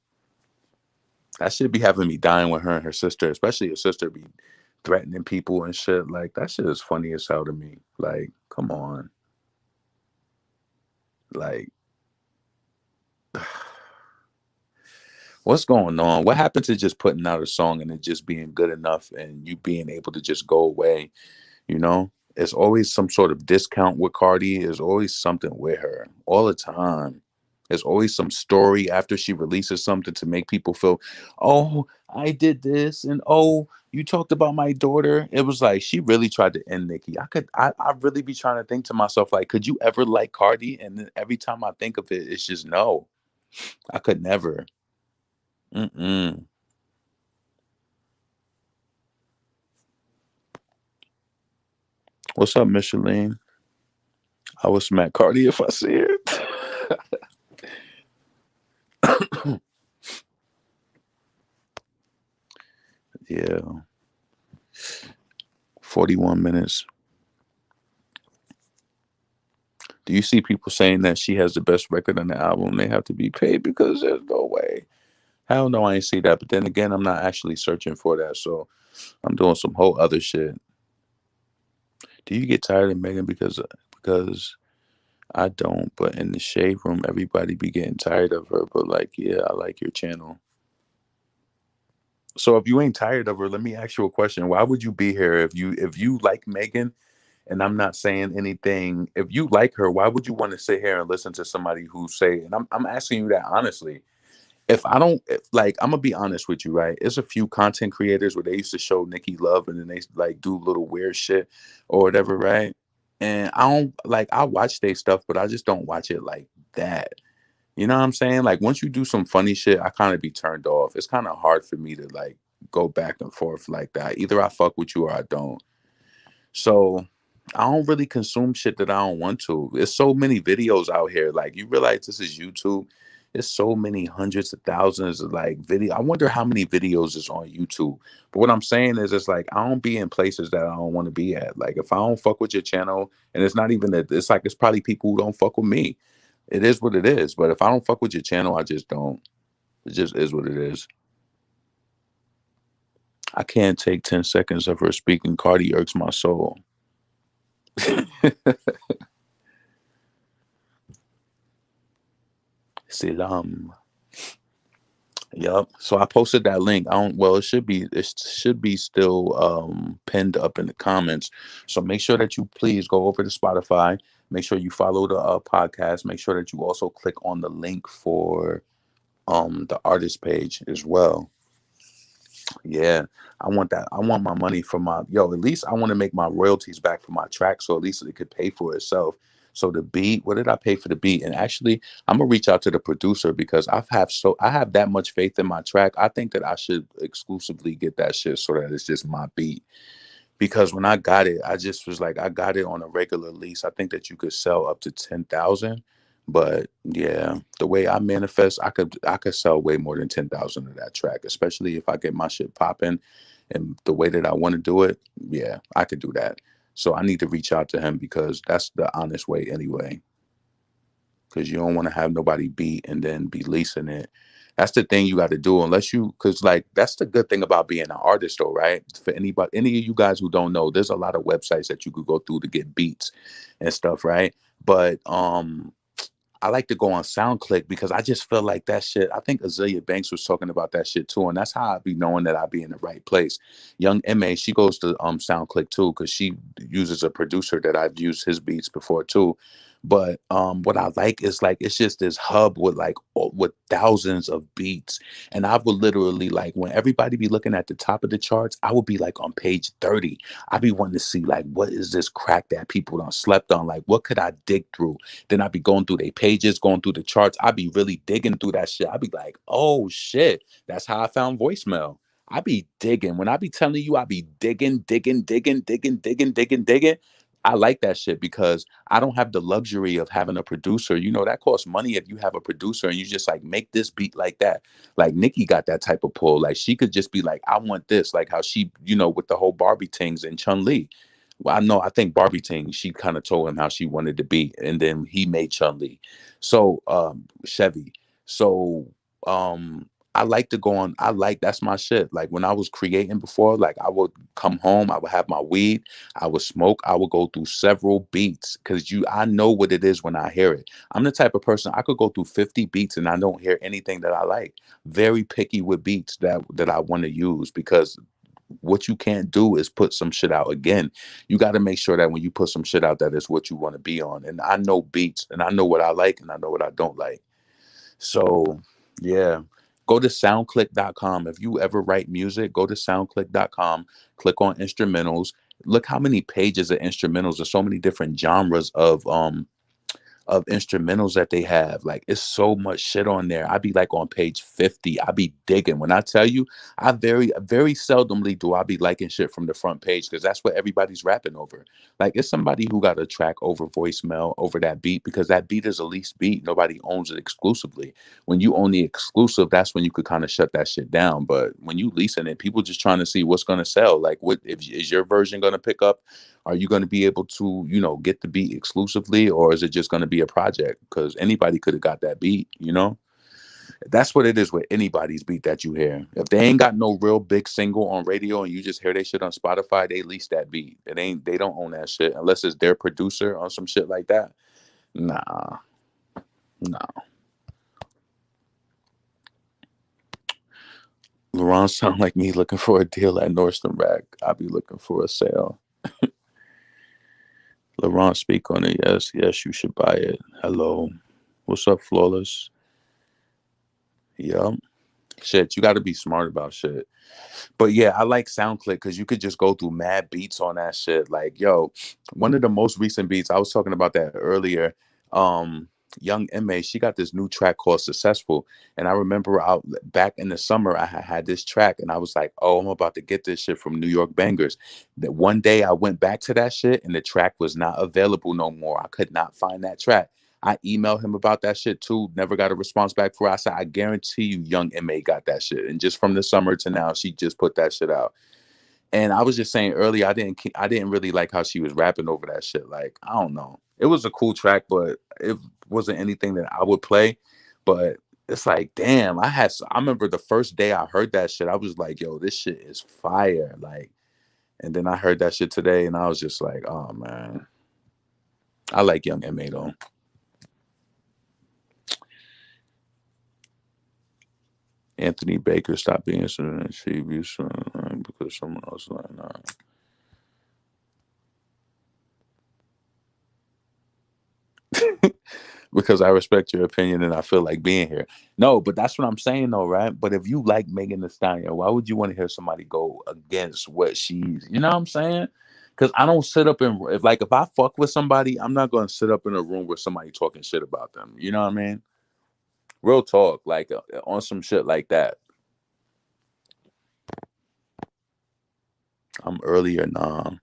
That shit be having me dying with her and her sister, especially her sister be threatening people and shit. Like that shit is funny as hell to me. Like, come on. Like, what's going on? What happened to just putting out a song and it just being good enough and you being able to just go away? You know, it's always some sort of discount with Cardi. There's always something with her all the time. There's always some story after she releases something to make people feel, oh, I did this, and oh, you talked about my daughter. It was like she really tried to end Nicki. I really be trying to think to myself, like, could you ever like Cardi? And then every time I think of it, it's just no, I could never. Mm-mm. What's up, Micheline? I would smack Cardi if I see her. Yeah, 41 minutes. Do you see people saying that she has the best record on the album? They have to be paid because there's no way. Hell no, I ain't see that. But then again, I'm not actually searching for that. So I'm doing some whole other shit. Do you get tired of Megan because I don't, but in the shade room everybody be getting tired of her. But like, yeah, I like your channel. So if you ain't tired of her, let me ask you a question. Why would you be here if you like Megan and I'm not saying anything? If you like her, why would you want to sit here and listen to somebody who say, and I'm asking you that honestly. If I don't like, I'm gonna be honest with you, right? It's a few content creators where they used to show Nikki love and then they like do little weird shit or whatever, right? And I don't like, I watch their stuff, but I just don't watch it like that. You know what I'm saying? Like once you do some funny shit, I kind of be turned off. It's kind of hard for me to like go back and forth like that. Either I fuck with you or I don't. So I don't really consume shit that I don't want to. There's so many videos out here. Like you realize this is YouTube. There's so many hundreds of thousands of like video. I wonder how many videos is on YouTube. But what I'm saying is it's like I don't be in places that I don't want to be at. Like if I don't fuck with your channel, and it's not even that, it's like it's probably people who don't fuck with me. It is what it is. But if I don't fuck with your channel, I just don't. It just is what it is. I can't take 10 seconds of her speaking. Cardi irks my soul. Salam. Yep. So I posted that link. I don't. Well, it should be still pinned up in the comments. So make sure that you please go over to Spotify. Make sure you follow the podcast. Make sure that you also click on the link for the artist page as well. Yeah, I want that. I want my money for my yo. At least I want to make my royalties back for my track, so at least it could pay for itself. So the beat, what did I pay for the beat? And actually, I'm gonna reach out to the producer because I have that much faith in my track. I think that I should exclusively get that shit so that it's just my beat. Because when I got it, I just was like, I got it on a regular lease. I think that you could sell up to 10,000. But yeah, the way I manifest, I could sell way more than 10,000 of that track, especially if I get my shit popping and the way that I want to do it. Yeah, I could do that. So I need to reach out to him because that's the honest way anyway. Because you don't want to have nobody beat and then be leasing it. That's the thing you got to do, unless you, because like that's the good thing about being an artist, though, right? For anybody, any of you guys who don't know, there's a lot of websites that you could go through to get beats and stuff, right? But I like to go on SoundClick because I just feel like that shit. I think Azealia Banks was talking about that shit too, and that's how I be knowing that I be in the right place. Young Ma, she goes to SoundClick too because she uses a producer that I've used his beats before too. But what I like is like it's just this hub with like with thousands of beats. And I would literally like when everybody be looking at the top of the charts, I would be like on page 30. I'd be wanting to see like what is this crack that people don't slept on? Like what could I dig through? Then I'd be going through their pages, going through the charts. I'd be really digging through that shit. I'd be like, oh shit, that's how I found voicemail. I be digging. When I be telling you, I be digging, digging, digging, digging, digging, digging, digging. I like that shit because I don't have the luxury of having a producer. You know, that costs money if you have a producer and you just like make this beat like that. Like Nicki got that type of pull. Like she could just be like, I want this, like how she, you know, with the whole Barbie things and Chun Li. Well, I think Barbie Ting, she kind of told him how she wanted to be, and then he made Chun Li. So Chevy. So I like to go on, I like that's my shit. Like when I was creating before, like I would come home, I would have my weed, I would smoke, I would go through several beats because I know what it is when I hear it. I'm the type of person I could go through 50 beats and I don't hear anything that I like. Very picky with beats that I want to use because what you can't do is put some shit out again. You got to make sure that when you put some shit out that is what you want to be on. And I know beats and I know what I like and I know what I don't like. So yeah, go to soundclick.com. If you ever write music, go to soundclick.com, click on instrumentals. Look how many pages of instrumentals. There's so many different genres of instrumentals that they have. Like it's so much shit on there. I be like on page 50. I be digging. When I tell you, I very seldomly do I be liking shit from the front page because that's what everybody's rapping over. Like it's somebody who got a track over voicemail over that beat because that beat is a leased beat. Nobody owns it exclusively. When you own the exclusive, that's when you could kind of shut that shit down. But when you leasing it, people just trying to see what's gonna sell. Like what if is your version gonna pick up? Are you going to be able to, you know, get the beat exclusively, or is it just going to be a project? Because anybody could have got that beat, you know? That's what it is with anybody's beat that you hear. If they ain't got no real big single on radio and you just hear they shit on Spotify, they lease that beat. They don't own that shit unless it's their producer on some shit like that. Nah, nah. Laurent sound like me looking for a deal at Nordstrom Rack. I'll be looking for a sale. Laurent, speak on it. Yes, yes, you should buy it. Hello. What's up, Flawless? Yep. Shit, you got to be smart about shit. But yeah, I like SoundClick because you could just go through mad beats on that shit. Like, yo, one of the most recent beats, I was talking about that earlier. Um, Young MA, she got this new track called Successful. And I remember out back in the summer, I had this track and I was like, oh, I'm about to get this shit from New York Bangers. That one day I went back to that shit and the track was not available no more. I could not find that track. I emailed him about that shit too. Never got a response back for it. I said, I guarantee you, Young MA got that shit. And just from the summer to now, she just put that shit out. And I was just saying earlier, I didn't really like how she was rapping over that shit. Like, I don't know. It was a cool track, but it wasn't anything that I would play. But it's like, damn, I remember the first day I heard that shit, I was like, yo, this shit is fire. Like, and then I heard that shit today and I was just like, oh man. I like Young MA though. Anthony Baker stopped being so TV because someone else like nah. Because I respect your opinion and I feel like being here. No, but that's what I'm saying though, right? But if you like Megan Thee Stallion, why would you want to hear somebody go against what she's, you know what I'm saying? Because I don't sit up and if I fuck with somebody, I'm not gonna sit up in a room with somebody talking shit about them. You know what I mean? Real talk, like on some shit like that. I'm earlier now.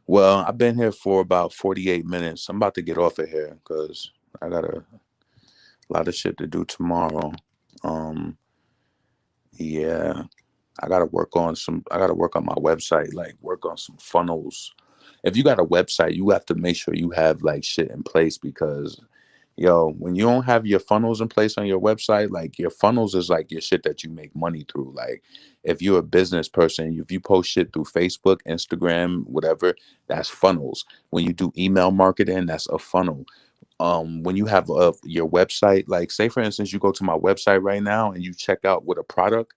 Well, I've been here for about 48 minutes. I'm about to get off of here because I got a lot of shit to do tomorrow. Um, yeah, I gotta work on my website, like work on some funnels. If you got a website, you have to make sure you have like shit in place because yo, when you don't have your funnels in place on your website, like your funnels is like your shit that you make money through. Like if you're a business person, if you post shit through Facebook, Instagram, whatever, that's funnels. When you do email marketing, that's a funnel. When you have your website, like say for instance you go to my website right now and you check out with a product,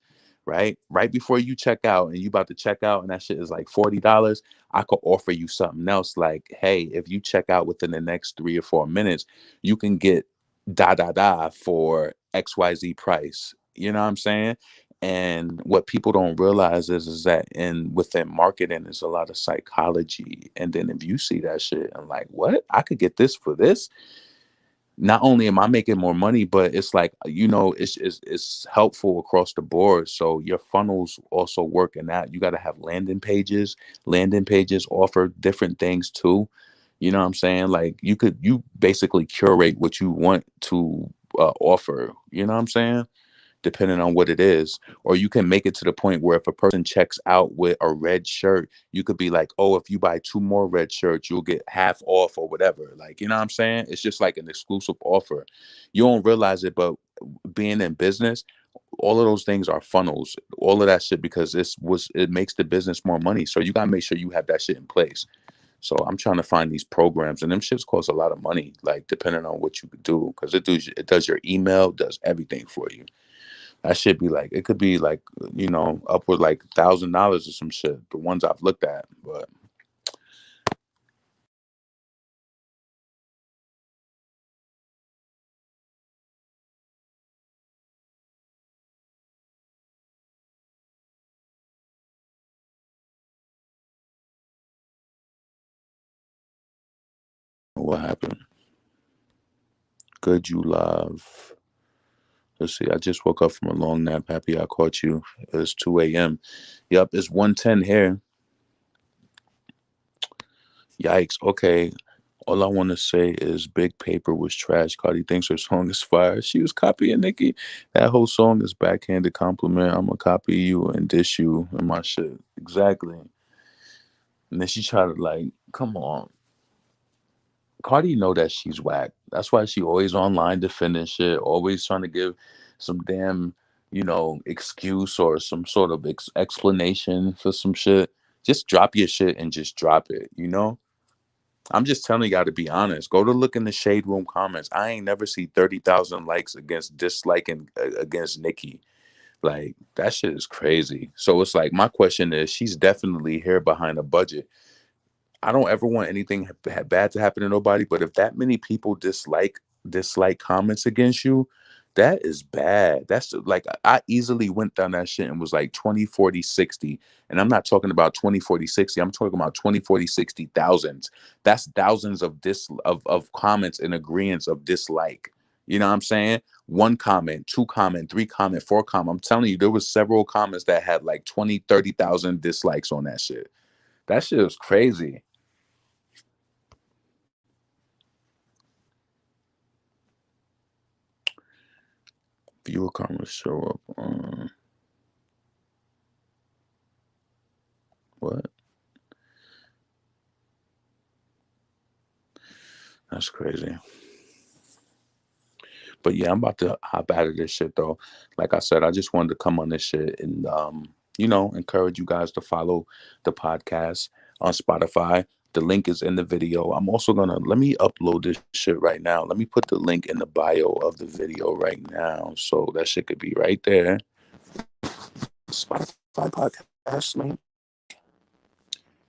right? Right before you check out and you about to check out and that shit is like $40, I could offer you something else like, hey, if you check out within the next 3 or 4 minutes, you can get da da da for XYZ price. You know what I'm saying? And what people don't realize is that in within marketing there's a lot of psychology. And then if you see that shit and like, what? I could get this for this, not only am I making more money, but it's like, it's helpful across the board. So your funnels also work in that. You got to have landing pages. Landing pages offer different things too. You know what I'm saying? Like you basically curate what you want to offer. You know what I'm saying? Depending on what it is. Or you can make it to the point where if a person checks out with a red shirt, you could be like, oh, if you buy two more red shirts, you'll get half off or whatever. Like, you know what I'm saying? It's just like an exclusive offer. You don't realize it, but being in business, all of those things are funnels, all of that shit, because it makes the business more money. So you gotta make sure you have that shit in place. So I'm trying to find these programs, and them shits cost a lot of money, like depending on what you could do, because it does your email, does everything for you. That should be like, it could be like, upward like $1,000 or some shit. The ones I've looked at, but what happened? Good, you love. Let's see. I just woke up from a long nap. Happy I caught you. It's 2 a.m. Yep, it's 1:10 here. Yikes. Okay. All I want to say is Big Paper was trash. Cardi thinks her song is fire. She was copying Nicki. That whole song is backhanded compliment. I'm gonna copy you and dish you and my shit. Exactly. And then she tried to like, come on. Cardi know that she's whack. That's why she always online defending shit, always trying to give some damn, excuse or some sort of explanation for some shit. Just drop your shit and just drop it. I'm just telling y'all to be honest. Go to look in the shade room comments. I ain't never see 30,000 likes against disliking against Nicki. Like that shit is crazy. So it's like my question is, she's definitely here behind a budget. I don't ever want anything bad to happen to nobody, but if that many people dislike comments against you, that is bad. That's like I easily went down that shit and was like 20, 40, 60. And I'm not talking about 20, 40, 60. I'm talking about 20, 40, 60 thousands. That's thousands of comments and agreements of dislike. You know what I'm saying? One comment, two comment, three comment, four comment. I'm telling you, there was several comments that had like 20, 30,000 dislikes on that shit. That shit was crazy. Viewer comments show up on what? That's crazy. But yeah, I'm about to hop out of this shit though. Like I said, I just wanted to come on this shit and encourage you guys to follow the podcast on Spotify. The link is in the video. I'm also gonna let me upload this shit right now. Let me put the link in the bio of the video right now. So that shit could be right there. Spotify podcast, man.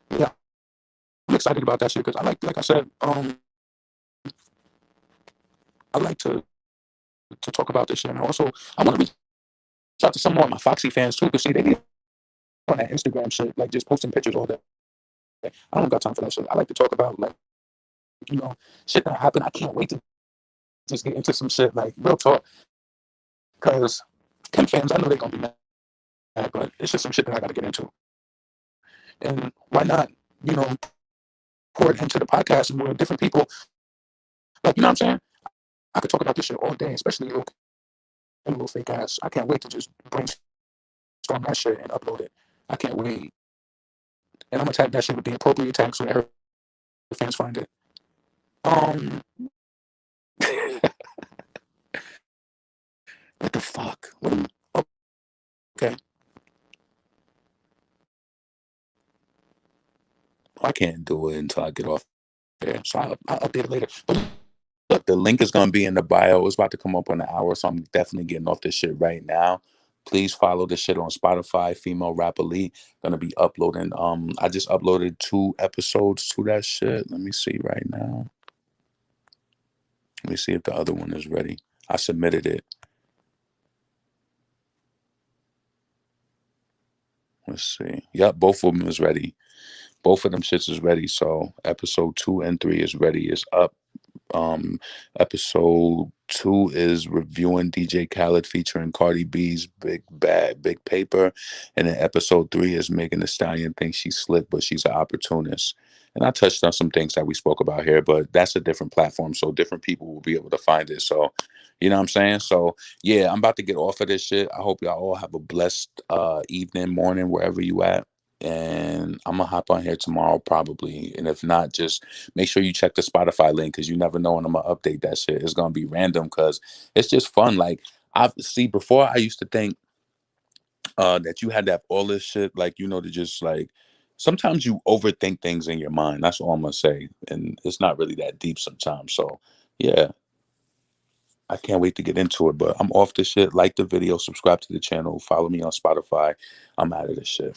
Yeah, I'm excited about that shit because like I said, I like to talk about this shit. And also, I want to reach out to some more of my Foxy fans too, because see, they be on that Instagram shit, like just posting pictures all day. I don't got time for that shit. I like to talk about like, shit that happened. I can't wait to just get into some shit like real talk. Because Kim fans, I know they're gonna be mad, but it's just some shit that I gotta get into. And why not, you know, pour it into the podcast and with different people. Like, you know what I'm saying? I could talk about this shit all day, especially little fake ass. I can't wait to just brainstorm that shit and upload it. I can't wait. And I'm gonna tag that shit with the appropriate tag so every fans find it. Um, what the fuck? Oh, okay, I can't do it until I get off there, so I'll update it later. But look, the link is gonna be in the bio. It's about to come up in an hour, so I'm definitely getting off this shit right now. Please follow this shit on Spotify, Female Rap Elite. Gonna be uploading. I just uploaded 2 episodes to that shit. Let me see right now. Let me see if the other one is ready. I submitted it. Let's see. Yep, both of them is ready. Both of them shits is ready. So episode 2 and 3 is ready. It's up. Um, episode 2 is reviewing DJ Khaled featuring Cardi B's Big Bad Big Paper, and then episode 3 is Megan Thee Stallion thinks she's slick, but she's an opportunist. And I touched on some things that we spoke about here, but that's a different platform, so different people will be able to find it. So, you know what I'm saying? So, yeah, I'm about to get off of this shit. I hope y'all all have a blessed evening, morning, wherever you at. And I'm gonna hop on here tomorrow probably, and if not, just make sure you check the Spotify link because you never know when I'm gonna update that shit. It's gonna be random because it's just fun. Like I see before, I used to think that you had to have all this shit, like to just like sometimes you overthink things in your mind. That's all I'm gonna say, and it's not really that deep sometimes. So yeah, I can't wait to get into it. But I'm off this shit. Like the video, subscribe to the channel, follow me on Spotify. I'm out of this shit.